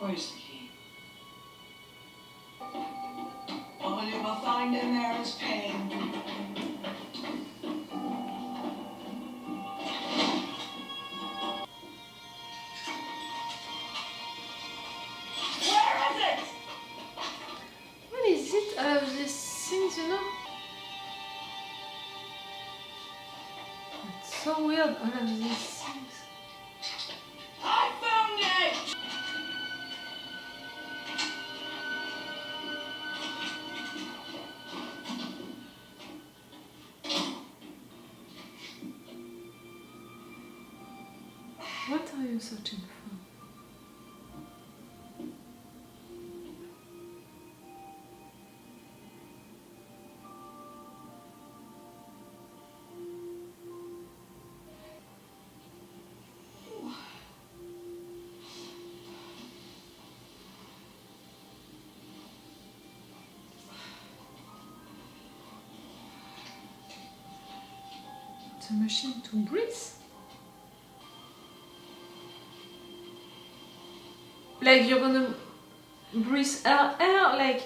Where's the key? All you will find in there is pain. Where is it? What is it? These things, you know? It's so weird, all of these things. I found it! What are you searching for? It's a machine to breathe. Like you're gonna breathe air, like.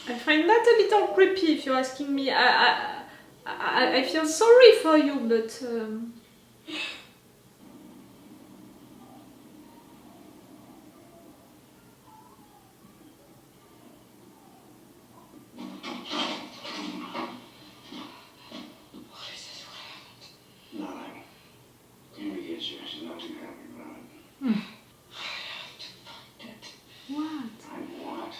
I find that a little creepy if you're asking me. I feel sorry for you, but Nothing. Maybe it's you. She's not too happy about it. I have to find it. what? Find what?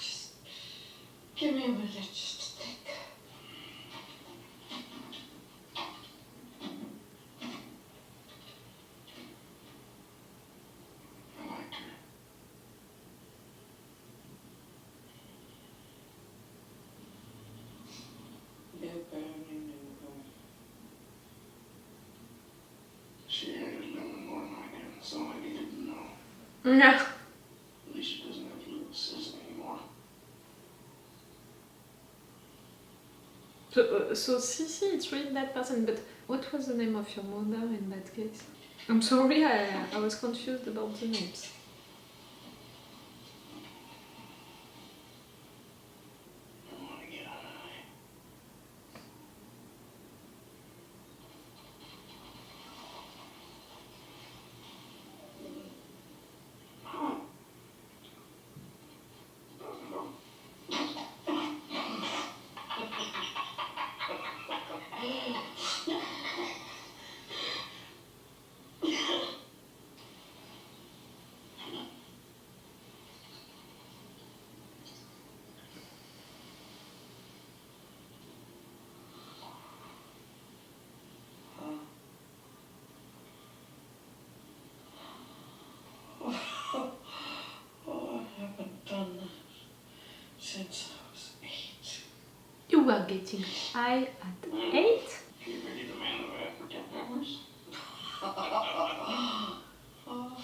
Just give me a minute just to think. I liked her. She hated Lumon more than I did. That's all I needed to know. Yeah. At least she doesn't have little sis anymore. So Sissy, it's really that person. But what was the name of your mother in that case? I'm sorry, I was confused about the names. I want to get on high. Oh, I haven't done that since I was 8. You were getting high at 8? You ready to man the African peppers? Oh,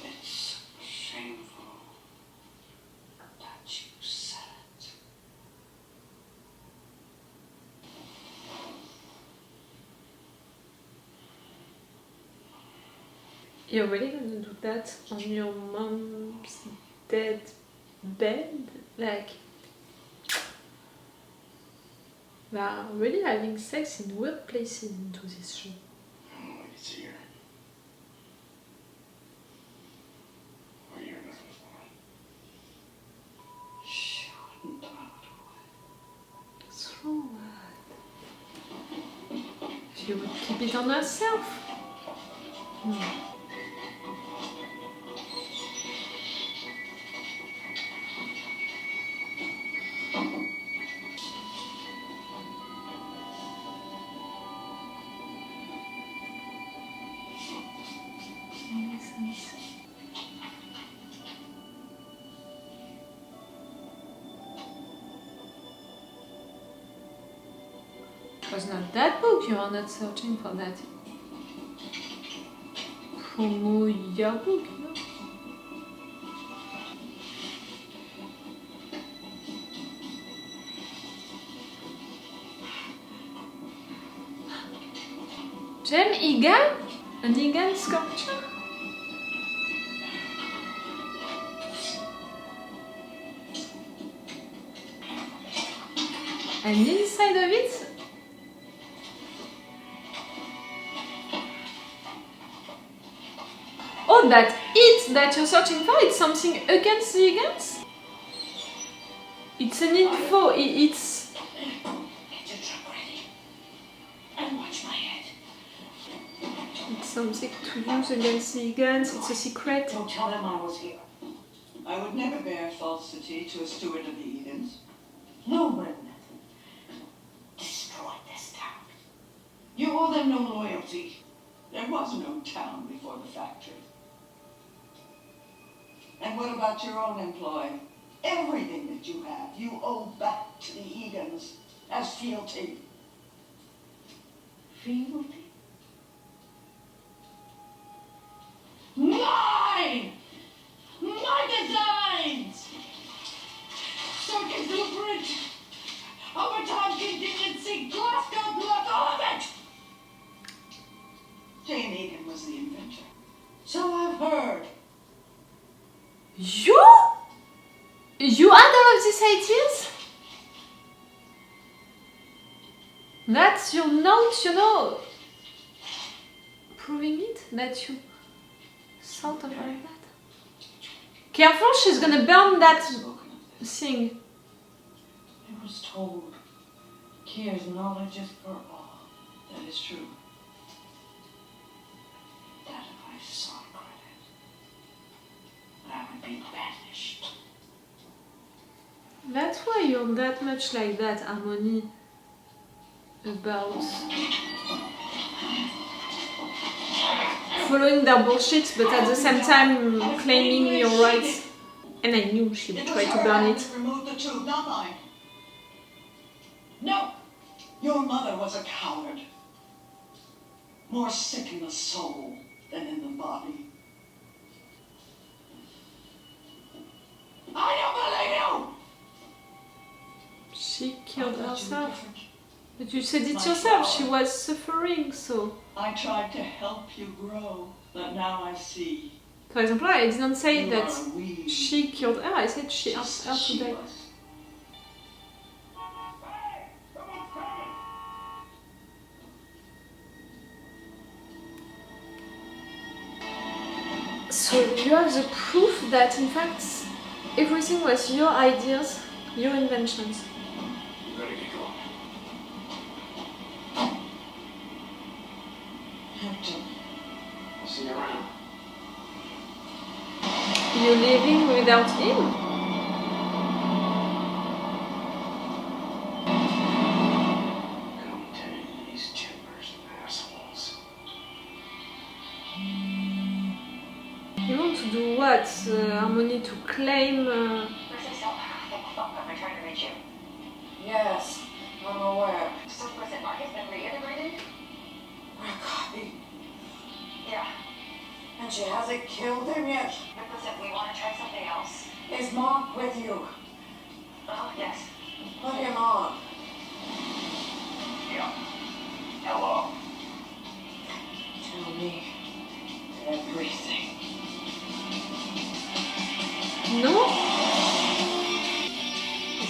it's shameful that you said it. You're really gonna do that on your mom's dead bed? Like, they are really having sex in weird places into this show. I don't like it's here. What you're looking for. She wouldn't throw it away. Throw what? She would keep it on herself. It was not that book, you are not searching for that. Promo yearbook, no? Gemma Eagan? An Eagan sculpture? And inside of it, oh, that it that you're searching for, it's something against the Eagans? It's an info, it's... Get your truck ready. And watch my head. It's something to use against the Eagans, it's a secret. Don't tell them I was here. I would never bear falsity to a steward of the Eagans. Lumon destroyed this town. You owe them no loyalty. There was no town before the factory. And what about your own employ? Everything that you have, you owe back to the Eagans as fealty. Fealty? Mine! My designs! Circuit blueprint! Overtime contingency! Glasgow block, all of it! Jane Eagan was the inventor. So I've heard. You had all of these ideas? That's your note, you know, proving it, that you thought of all that. Careful, she's gonna burn that thing. I was told Kier's knowledge is for all. That is true. That if I sought credit, I would be banished. That's why you're that much like that, Harmony, about following their bullshit, but at the same time claiming your rights. And I knew she would try to burn it. Remove the tube, not mine. No! Your mother was a coward. More sick in the soul than in the body. I don't believe you! She killed I thought you were herself. different. But you said it yourself, she was suffering, so... I tried to help you grow, but now I see. For example, I didn't say You that are weak. she killed her, I said she Just helped as her to she die. was. So you have the proof that in fact everything was your ideas, your inventions. You better get going. Captain, I'll see you around. You're leaving without him? Come tame these timbers and assholes. You want to do what, Harmony? To claim... I'm trying to reach you. Yes, I'm aware. So listen, Mark has been reintegrated? We're a copy. Yeah. And she hasn't killed him yet. But listen, we want to try something else. Is Mark with you? Oh, yes. Put him on. Yeah. Hello. Tell me everything. No?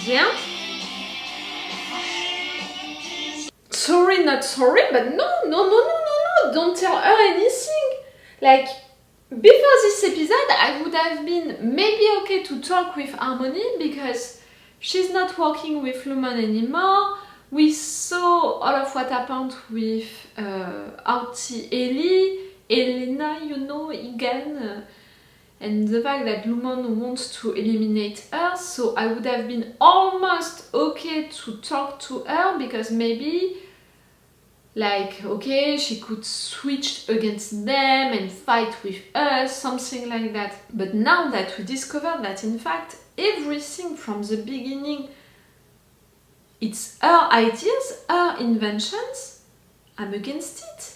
Yeah? Sorry, not sorry, but no, don't tell her anything. Like, before this episode, I would have been maybe okay to talk with Harmony because she's not working with Lumon anymore. We saw all of what happened with Auntie Ellie, Helena, you know, Eagan, and the fact that Lumon wants to eliminate her, so I would have been almost okay to talk to her because maybe, like, okay, she could switch against them and fight with us, something like that. But now that we discovered that in fact everything from the beginning, it's her ideas, her inventions, I'm against it.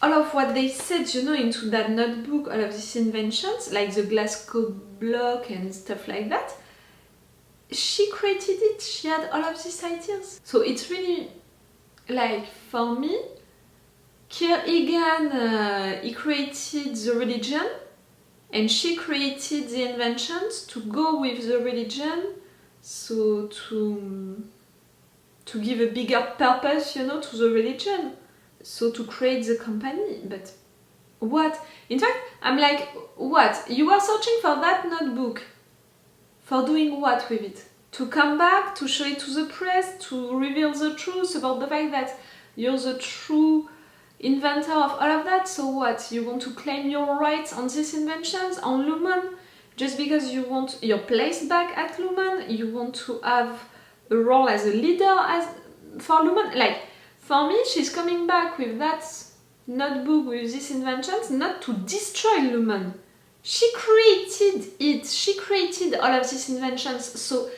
All of what they said, you know, into that notebook, all of these inventions, like the Glasgow block and stuff like that, she created it, she had all of these ideas. So it's really, like, for me, Kier Eagan, he created the religion, and she created the inventions to go with the religion, so to give a bigger purpose, you know, to the religion, so to create the company. But what? In fact, I'm like, what? You are searching for that notebook. For doing what with it? To come back, to show it to the press, to reveal the truth about the fact that you're the true inventor of all of that. So what? You want to claim your rights on these inventions, on Lumon? Just because you want your place back at Lumon? You want to have a role as a leader for Lumon? Like, for me, she's coming back with that notebook with these inventions not to destroy Lumon. She created it. She created all of these inventions. So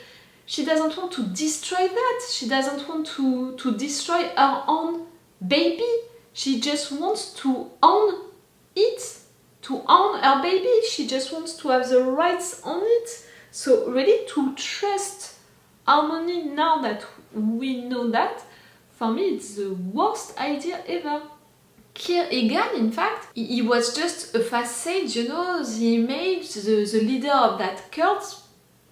she doesn't want to destroy that. She doesn't want to destroy her own baby. She just wants to own it, to own her baby. She just wants to have the rights on it. So really to trust Harmony now that we know that, for me it's the worst idea ever. Kier Eagan, in fact, he was just a facade, you know, the image, the leader of that cult,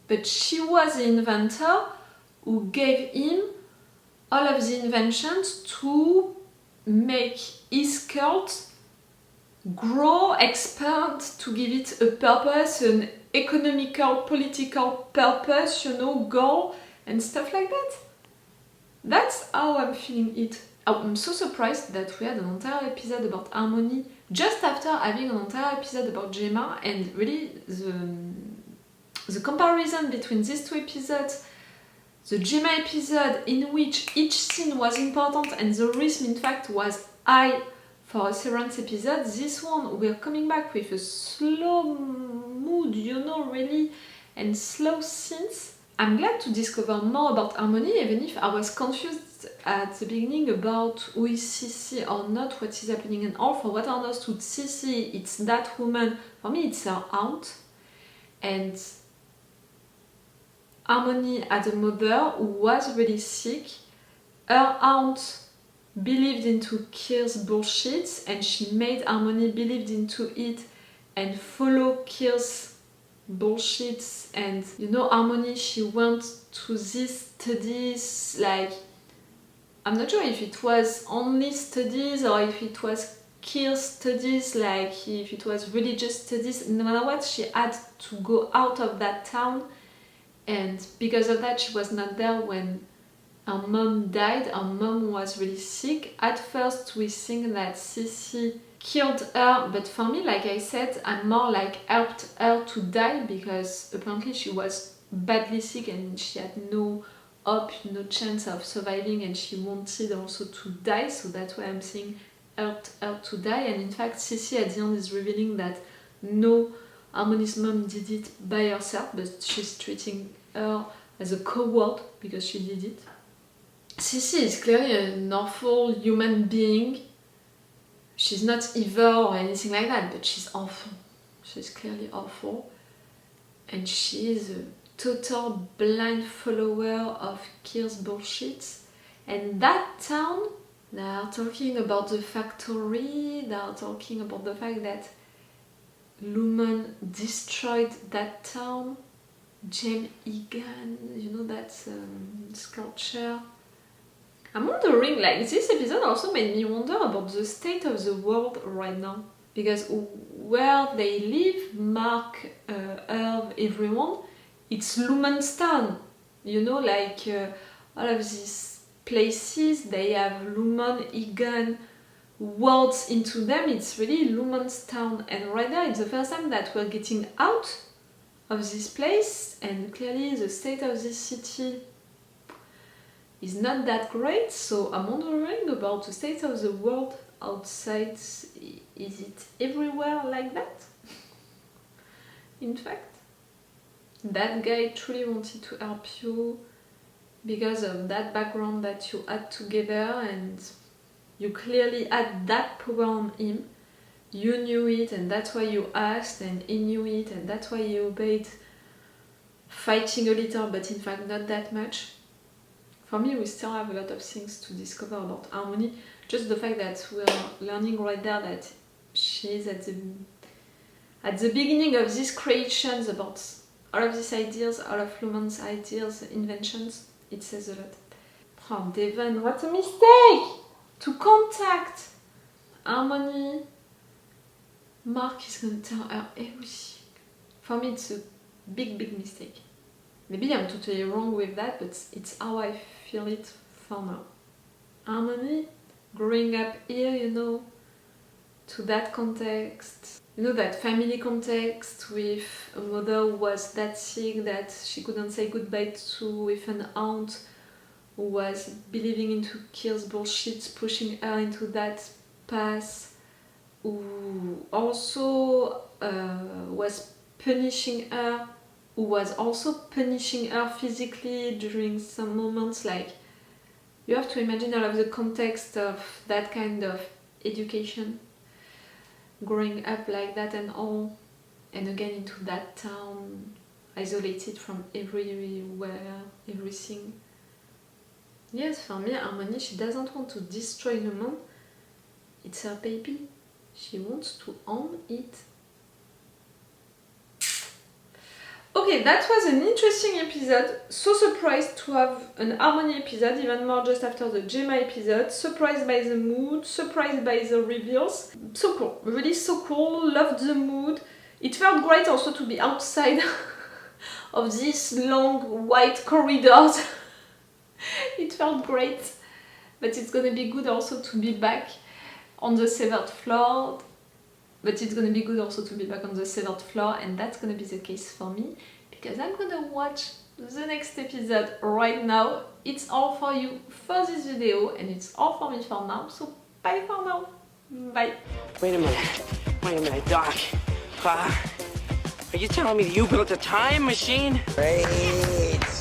but she was the inventor who gave him all of the inventions to make his cult grow, expand, to give it a purpose, an economical, political purpose, you know, goal, and stuff like that. That's how I'm feeling it. I'm so surprised that we had an entire episode about Harmony just after having an entire episode about Gemma, and really the comparison between these two episodes, the Gemma episode in which each scene was important and the rhythm in fact was high for a Severance episode, this one we're coming back with a slow mood, you know, really, and slow scenes. I'm glad to discover more about Harmony, even if I was confused at the beginning about who is Sissy or not, what is happening and all. For what I understood, Sissy, it's that woman. For me, it's her aunt. And Harmony had a mother who was really sick. Her aunt believed into Kier's bullshit, and she made Harmony believed into it and follow Kier's bullshit. And you know, Harmony, she went to these studies, like, I'm not sure if it was only studies or if it was Kier's studies, like if it was religious studies. No matter what, she had to go out of that town, and because of that she was not there when her mom died. Her mom was really sick. At first we think that Sissy killed her, but for me, like I said, I'm more like helped her to die, because apparently she was badly sick and she had no hope, no chance of surviving, and she wanted also to die. So that's why I'm saying helped her to die. And in fact, Sissy at the end is revealing that no, Harmony's mom did it by herself, but she's treating her as a coward because she did it. Sissy is clearly an awful human being. She's not evil or anything like that, but she's awful. She's clearly awful. And she is a total blind follower of Kier's bullshit. And that town, they are talking about the factory, they are talking about the fact that Lumon destroyed that town. Kier Eagan, you know, that sculpture. I'm wondering, like, this episode also made me wonder about the state of the world right now. Because where they live, Mark, Herb, everyone, it's Lumon's town. You know, like, all of these places, they have Lumon, Eagan, words into them. It's really Lumon's town. And right now, it's the first time that we're getting out of this place. And clearly, the state of this city is not that great, so I'm wondering about the state of the world outside. Is it everywhere like that? In fact, that guy truly wanted to help you because of that background that you had together, and you clearly had that power on him. You knew it, and that's why you asked, and he knew it, and that's why he obeyed, fighting a little, but in fact not that much. For me, we still have a lot of things to discover about Harmony. Just the fact that we're learning right there that she's at the beginning of these creations about all of these ideas, all of Lumon's ideas, inventions. It says a lot. Oh, Devon, what a mistake! To contact Harmony, Mark is gonna tell her everything. For me, it's a big mistake. Maybe I'm totally wrong with that, but it's how I feel it for now. Harmony, growing up here, you know, to that context, you know, that family context with a mother who was that sick that she couldn't say goodbye to, with an aunt who was believing into Kier's bullshit, pushing her into that path, who also was punishing her, who was also punishing her physically during some moments. Like, you have to imagine all of the context of that kind of education, growing up like that and all, and again into that town, isolated from everywhere, everything. Yes, for me, Harmony, she doesn't want to destroy Lumon. It's her baby. She wants to own it. Okay, that was an interesting episode. So surprised to have an Harmony episode, even more just after the Gemma episode. Surprised by the mood, surprised by the reveals. So cool, really so cool, loved the mood. It felt great also to be outside of these long white corridors. It felt great, but it's gonna be good also to be back on the 7th floor. But it's gonna be good also to be back on the 7th floor, and that's gonna be the case for me because I'm gonna watch the next episode right now. It's all for you for this video, and it's all for me for now. So bye for now. Bye. Wait a minute, Doc. Are you telling me that you built a time machine? Great.